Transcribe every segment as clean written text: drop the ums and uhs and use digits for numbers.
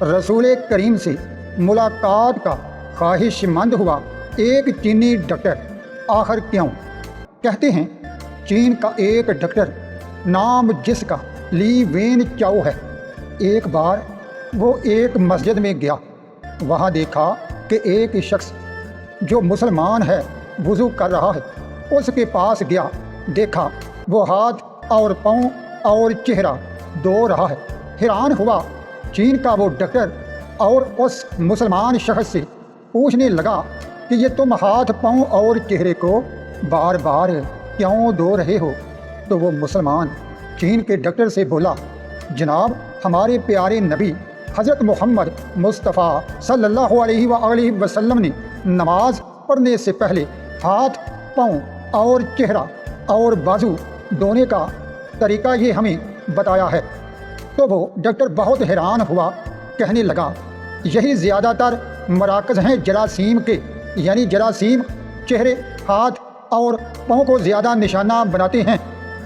رسول کریم سے ملاقات کا خواہش مند ہوا ایک چینی ڈاکٹر۔ آخر کیوں؟ کہتے ہیں چین کا ایک ڈاکٹر نام جس کا لی وین چاؤ ہے، ایک بار وہ ایک مسجد میں گیا۔ وہاں دیکھا کہ ایک شخص جو مسلمان ہے وضو کر رہا ہے۔ اس کے پاس گیا، دیکھا وہ ہاتھ اور پاؤں اور چہرہ دھو رہا ہے۔ حیران ہوا چین کا وہ ڈاکٹر اور اس مسلمان شخص سے پوچھنے لگا کہ یہ تم ہاتھ پاؤں اور چہرے کو بار بار کیوں دھو رہے ہو؟ تو وہ مسلمان چین کے ڈاکٹر سے بولا، جناب ہمارے پیارے نبی حضرت محمد مصطفیٰ صلی اللہ علیہ وآلہ وسلم نے نماز پڑھنے سے پہلے ہاتھ پاؤں اور چہرہ اور بازو دھونے کا طریقہ یہ ہمیں بتایا ہے۔ تو وہ ڈاکٹر بہت حیران ہوا، کہنے لگا یہی زیادہ تر مراکز ہیں جراثیم کے، یعنی جراثیم چہرے، ہاتھ اور پاؤں کو زیادہ نشانہ بناتے ہیں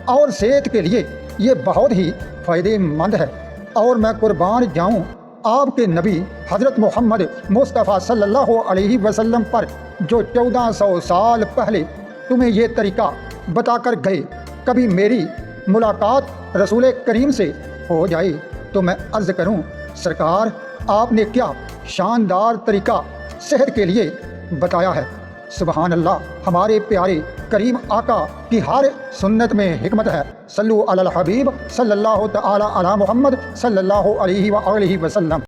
اور صحت کے لیے یہ بہت ہی فائدہ مند ہے۔ اور میں قربان جاؤں آپ کے نبی حضرت محمد مصطفیٰ صلی اللہ علیہ وسلم پر جو 1400 سال پہلے تمہیں یہ طریقہ بتا کر گئے، کبھی میری ملاقات رسول کریم سے ہو جائے تو میں عرض کروں سرکار آپ نے کیا شاندار طریقہ صحت کے لیے بتایا ہے۔ سبحان اللہ، ہمارے پیارے کریم آقا کی ہر سنت میں حکمت ہے۔ صلو علی الحبیب صلی اللہ تعالی علی محمد صلی اللہ علیہ وآلہ وسلم۔